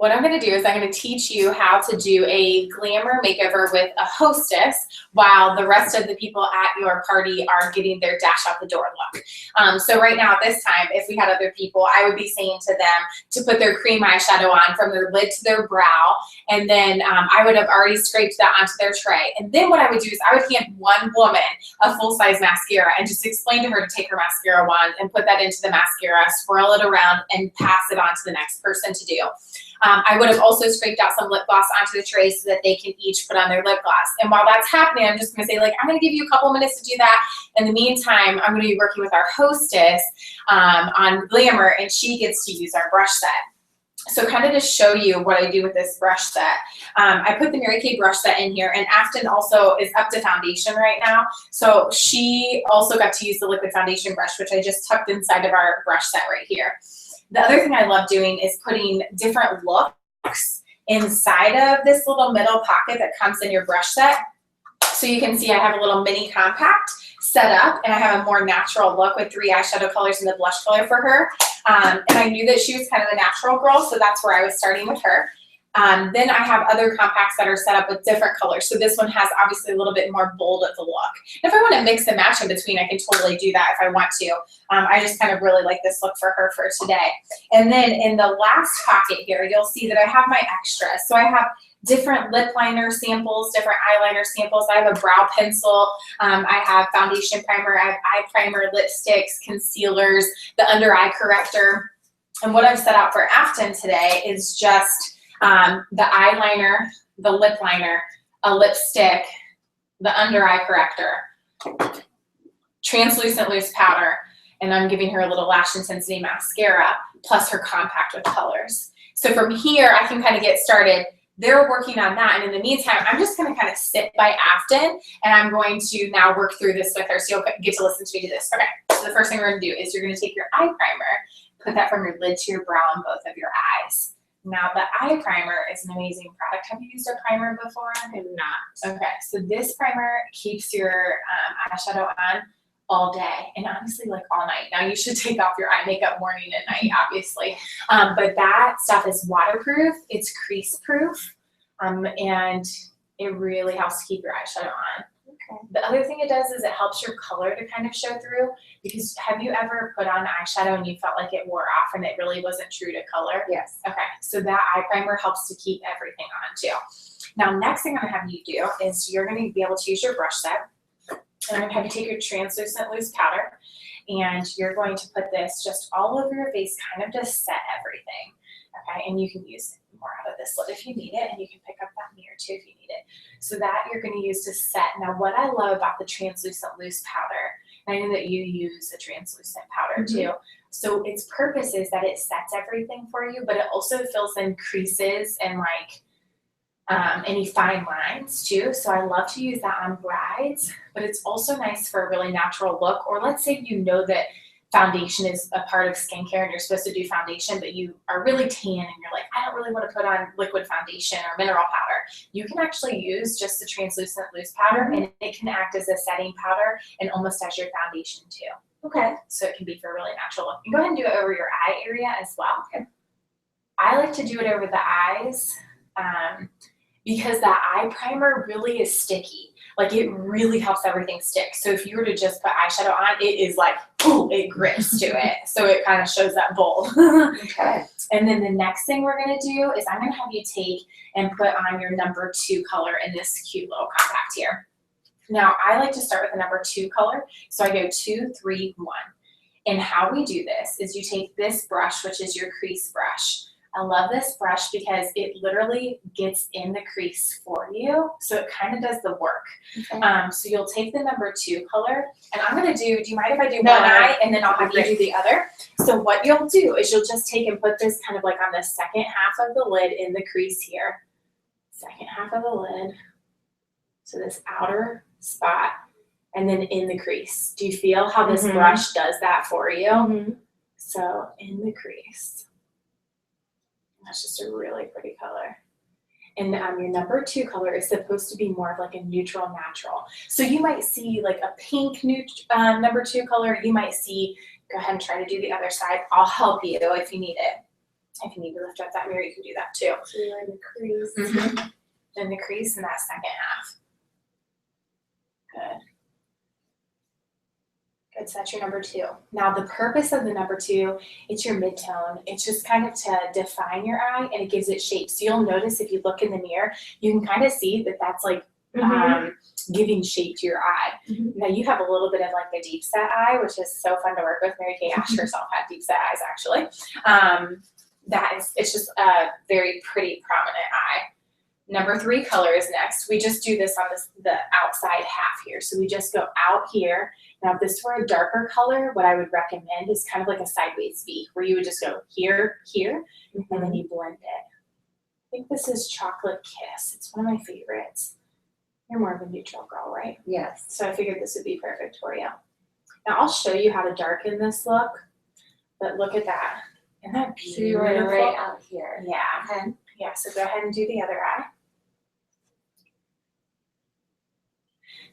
What I'm going to do is I'm going to teach you how to do a glamour makeover with a hostess while the rest of the people at your party are getting their dash out the door look. So right now at this time, if we had other people, I would be saying to them to put their cream eyeshadow on from their lid to their brow, and then I would have already scraped that onto their tray. And then what I would do is I would hand one woman a full-size mascara and just explain to her to take her mascara wand and put that into the mascara, swirl it around, and pass it on to the next person to do. I would have also scraped out some lip gloss onto the tray so that they can each put on their lip gloss. And while that's happening, I'm just going to say, like, I'm going to give you a couple minutes to do that. In the meantime, I'm going to be working with our hostess on Glamour, and she gets to use our brush set. So kind of to show you what I do with this brush set, I put the Mary Kay brush set in here, and Afton also is up to foundation right now. So she also got to use the liquid foundation brush, which I just tucked inside of our brush set right here. The other thing I love doing is putting different looks inside of this little middle pocket that comes in your brush set. So you can see I have a little mini compact set up, and I have a more natural look with 3 eyeshadow colors and the blush color for her. And I knew that she was kind of a natural girl, so that's where I was starting with her. Then I have other compacts that are set up with different colors. So this one has obviously a little bit more bold of the look. If I want to mix and match in between, I can totally do that if I want to. I just kind of really like this look for her for today. And then in the last pocket here, you'll see that I have my extras. So I have different lip liner samples, different eyeliner samples. I have a brow pencil. I have foundation primer. I have eye primer, lipsticks, concealers, the under eye corrector. And what I've set out for Afton today is just the eyeliner, the lip liner, a lipstick, the under eye corrector, translucent loose powder, and I'm giving her a little lash intensity mascara, plus her compact with colors. So from here, I can kind of get started. They're working on that, and in the meantime, I'm just going to kind of sit by Afton, and I'm going to now work through this with her, so you'll get to listen to me do this. Okay, so the first thing we're going to do is you're going to take your eye primer, put that from your lid to your brow on both of your eyes. Now, the eye primer is an amazing product. Have you used a primer before? I have not. Okay, so this primer keeps your eyeshadow on all day, and honestly, like all night. Now, you should take off your eye makeup morning and night, obviously, but that stuff is waterproof, it's crease proof, and it really helps to keep your eyeshadow on. Okay. The other thing it does is it helps your color to kind of show through, because have you ever put on eyeshadow and you felt like it wore off and it really wasn't true to color? Yes. Okay, so that eye primer helps to keep everything on too. Now, next thing I'm gonna have you do is you're gonna be able to use your brush set, and I'm gonna have you take your translucent loose powder, and you're going to put this just all over your face, kind of to set everything. Okay, and you can use more out of this lid if you need it, and you can pick up that mirror too if you need it. So that you're going to use to set. Now, what I love about the translucent loose powder, and I know that you use a translucent powder too, so its purpose is that it sets everything for you, but it also fills in creases and like any fine lines too. So I love to use that on brides, but it's also nice for a really natural look. Or let's say you know that foundation is a part of skincare and you're supposed to do foundation, but you are really tan and you're like, I don't really want to put on liquid foundation or mineral powder. You can actually use just the translucent loose powder, and it can act as a setting powder and almost as your foundation too. Okay. So it can be for a really natural look. You can go ahead and do it over your eye area as well. Okay. I like to do it over the eyes because that eye primer really is sticky. Like, it really helps everything stick. So if you were to just put eyeshadow on, it is like, ooh, it grips to it. So it kind of shows that bold. Okay. And then the next thing we're going to do is I'm going to have you take and put on your number 2 color in this cute little compact here. Now, I like to start with the number 2 color. So I go 2, 3, 1. And how we do this is you take this brush, which is your crease brush. I love this brush because it literally gets in the crease for you. So it kind of does the work. Okay. So you'll take the number 2 color, and I'm going to do you mind if I do one eye and then I'll have you do the other? So what you'll do is you'll just take and put this kind of like on the second half of the lid in the crease here. Second half of the lid. So this outer spot, and then in the crease. Do you feel how this brush does that for you? So in the crease. That's just a really pretty color. And your number 2 color is supposed to be more of like a neutral natural. So you might see like a pink number 2 color. You might see, go ahead and try to do the other side. I'll help you if you need it. If you need to lift up that mirror, you can do that too. So you're in the crease. Mm-hmm. In the crease in that second half. Good. Good, so that's your number 2. Now the purpose of the number 2, it's your midtone. It's just kind of to define your eye, and it gives it shape. So you'll notice if you look in the mirror, you can kind of see that that's like giving shape to your eye. Now you have a little bit of like a deep set eye, which is so fun to work with. Mary Kay Ash herself had deep set eyes actually. It's just a very pretty prominent eye. Number 3 color is next. We just do this on the outside half here. So we just go out here. Now if this were a darker color, what I would recommend is kind of like a sideways V, where you would just go here, here, and then you blend it. I think this is Chocolate Kiss. It's one of my favorites. You're more of a neutral girl, right? Yes. So I figured this would be perfect for you. Now I'll show you how to darken this look, but look at that. Isn't that beautiful? So you were right out here. Yeah. Okay. Yeah, so go ahead and do the other eye.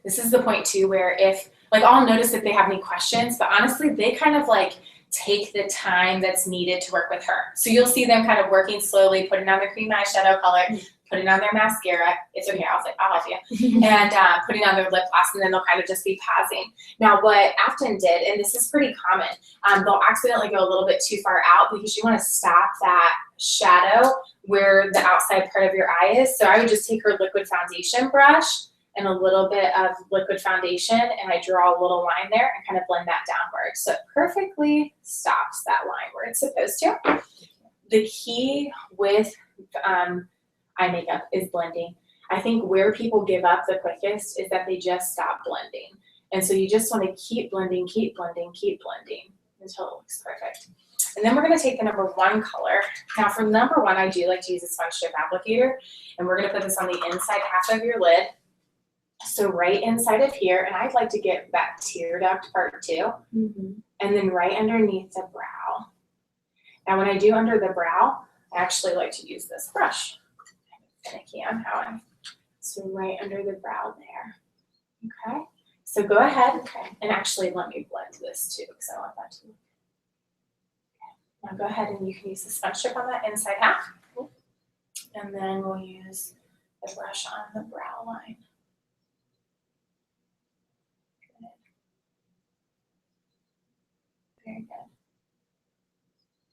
This is the point too where if, like I'll notice if they have any questions, but honestly they kind of like take the time that's needed to work with her. So you'll see them kind of working slowly, putting on their cream eyeshadow color, putting on their mascara. It's okay, I'll help you. And putting on their lip gloss, and then they'll kind of just be pausing. Now what Afton did, and this is pretty common, they'll accidentally go a little bit too far out because you want to stop that shadow where the outside part of your eye is. So I would just take her liquid foundation brush and a little bit of liquid foundation, and I draw a little line there and kind of blend that downward. So it perfectly stops that line where it's supposed to. The key with eye makeup is blending. I think where people give up the quickest is that they just stop blending. And so you just want to keep blending, keep blending, keep blending until it looks perfect. And then we're going to take the number 1 color. Now for number 1, I do like to use a sponge tip applicator, and we're going to put this on the inside half of your lid. So right inside of here, and I'd like to get that tear duct part too, and then right underneath the brow. Now when I do under the brow, I actually like to use this brush. I'm finicky on how I'm, so right under the brow there. Okay, so go ahead and actually let me blend this too, because I want that to look. Now go ahead and you can use the sponge tip on that inside half, and then we'll use the brush on the brow line. Very good.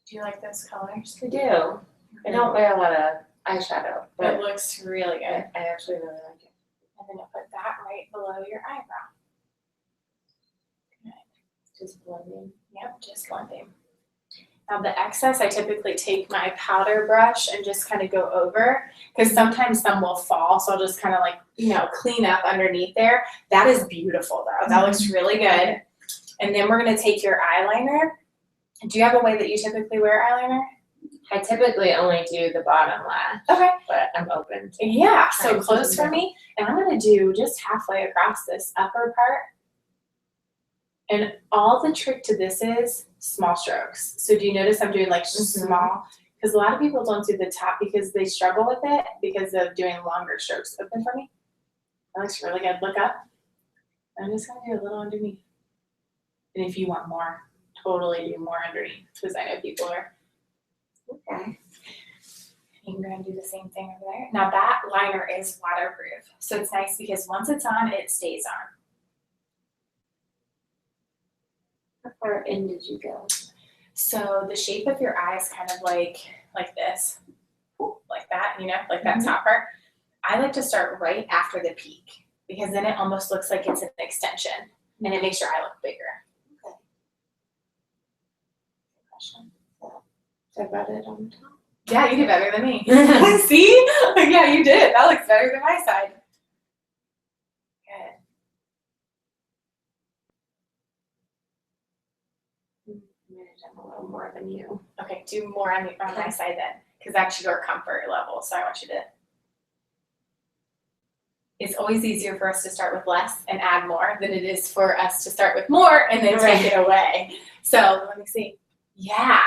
Do you like those colors? I do. I don't wear a lot of eyeshadow, It but looks really good. I actually really like it. And then you'll put that right below your eyebrow. Good. Just blending. Yep, just blending. Now the excess, I typically take my powder brush and just kind of go over, because sometimes some will fall, so I'll just kind of like, you know, clean up underneath there. That is beautiful though. That looks really good. And then we're going to take your eyeliner. Do you have a way that you typically wear eyeliner? I typically only do the bottom lash, Okay. but I'm open to Yeah, so trying close something for me. And I'm going to do just halfway across this upper part. And all the trick to this is small strokes. So do you notice I'm doing like small? Because a lot of people don't do the top because they struggle with it because of doing longer strokes. Open for me. That looks really good. Look up. I'm just going to do a little underneath. And if you want more, totally do more underneath, because I know people are. Okay. You can go and do the same thing over there. Now that liner is waterproof, so it's nice because once it's on, it stays on. How far in did you go? So the shape of your eye is kind of like this, like that, you know, like that top part. I like to start right after the peak, because then it almost looks like it's an extension, and it makes your eye look bigger. Okay. Question? I got it on top. Yeah, you did better than me. See? Yeah, you did. That looks better than my side. Good. I'm gonna do a little more than you. Okay, do more on my side then, because that's your comfort level. So I want you to. It's always easier for us to start with less and add more than it is for us to start with more and then take it away. So let me see. Yeah,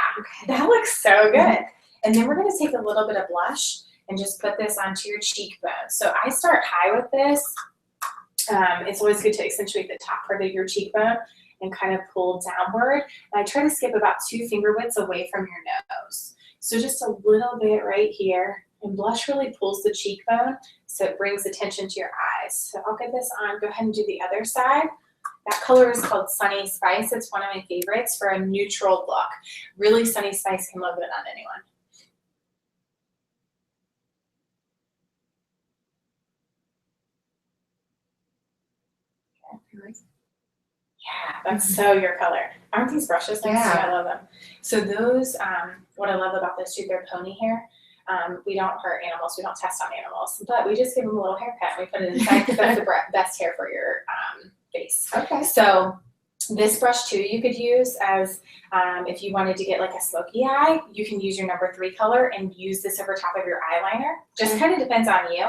that looks so good. And then we're going to take a little bit of blush and just put this onto your cheekbone. So I start high with this. It's always good to accentuate the top part of your cheekbone and kind of pull downward. And I try to skip about 2 finger widths away from your nose. So just a little bit right here. And blush really pulls the cheekbone, so it brings attention to your eyes. So I'll get this on. Go ahead and do the other side. That color is called Sunny Spice. It's one of my favorites for a neutral look. Really, Sunny Spice can look good on anyone. Yeah, that's so your color. Aren't these brushes nice? Yeah. I love them. So those, what I love about this too, they're pony hair. We don't hurt animals, we don't test on animals, but we just give them a little haircut and we put it inside because that's the best hair for your face. Okay. So this brush too you could use as if you wanted to get like a smoky eye, you can use your number 3 color and use this over top of your eyeliner. Just kind of depends on you,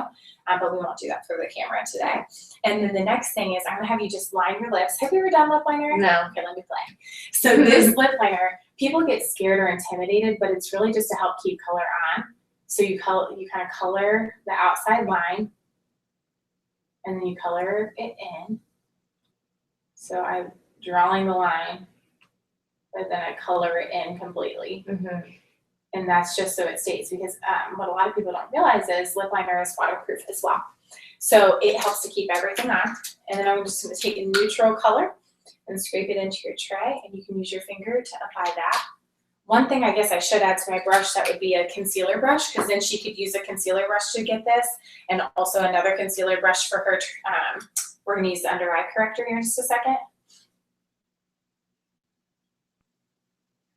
but we won't do that for the camera today. And then the next thing is I'm gonna have you just line your lips. Have you ever done lip liner? No. Okay, let me play. So this lip liner, people get scared or intimidated, but it's really just to help keep color on. So you kind of color the outside line, and then you color it in. So I'm drawing the line, but then I color it in completely. And that's just so it stays, because what a lot of people don't realize is lip liner is waterproof as well. So it helps to keep everything on. And then I'm just going to take a neutral color and scrape it into your tray, and you can use your finger to apply that. One thing I guess I should add to my brush, that would be a concealer brush, because then she could use a concealer brush to get this, and also another concealer brush for her. We're going to use the under eye corrector here in just a second.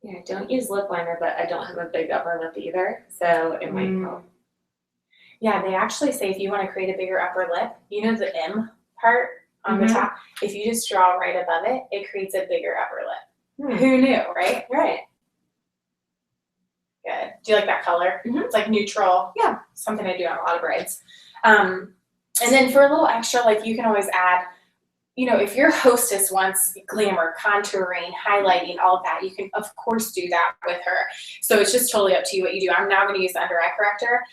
Yeah, I don't use lip liner, but I don't have a big upper lip either, so it might help. Yeah, they actually say if you want to create a bigger upper lip, you know the M part on the top, if you just draw right above it, it creates a bigger upper lip. Who knew, right? Right. Good. Do you like that color? It's like neutral. Yeah, something I do on a lot of braids. And then for a little extra, like you can always add, you know, if your hostess wants glamour, contouring, highlighting, all of that, you can of course do that with her. So it's just totally up to you what you do. I'm now going to use the under eye corrector,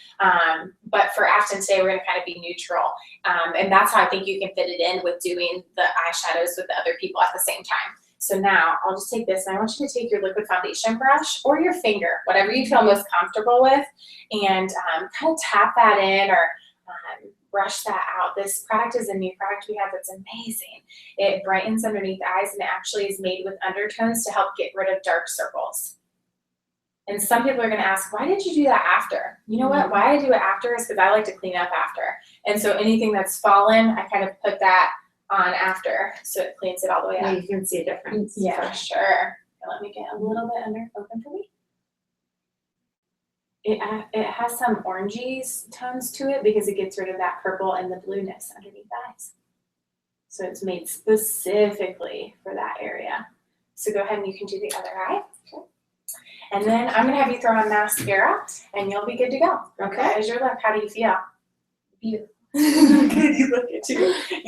but for Afton today, we're going to kind of be neutral. And that's how I think you can fit it in with doing the eyeshadows with the other people at the same time. So now I'll just take this, and I want you to take your liquid foundation brush or your finger, whatever you feel most comfortable with, and kind of tap that in or brush that out. This product is a new product we have that's amazing. It brightens underneath the eyes, and it actually is made with undertones to help get rid of dark circles. And some people are going to ask, why did you do that after? You know what? Why I do it after is because I like to clean up after. And so anything that's fallen, I kind of put that on after, so it cleans it all the way up. Yeah, you can see a difference. Yeah, for sure. Let me get a little bit open for me. It has some orangey tones to it because it gets rid of that purple and the blueness underneath the eyes. So it's made specifically for that area. So go ahead and you can do the other eye. Okay. And then I'm gonna have you throw on mascara, and you'll be good to go. Okay. As your lip, how do you feel? Beautiful. You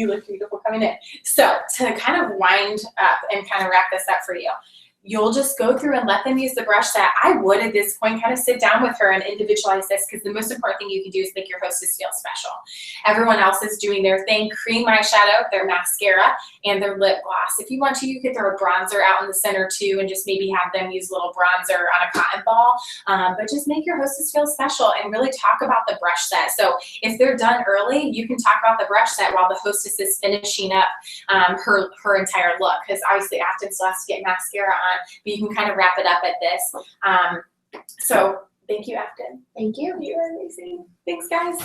look beautiful coming in. So to kind of wind up and kind of wrap this up for you, you'll just go through and let them use the brush that I would at this point kind of sit down with her and individualize this, because the most important thing you can do is make your hostess feel special. Everyone else is doing their thing, cream eyeshadow, their mascara, and their lip gloss. If you want to, you could throw a bronzer out in the center too and just maybe have them use a little bronzer on a cotton ball, but just make your hostess feel special and really talk about the brush set. So if they're done early, you can talk about the brush set while the hostess is finishing up her entire look, because obviously Afton still has to get mascara on, but you can kind of wrap it up at this. So thank you, Afton. Thank you. You are amazing. Thanks, guys.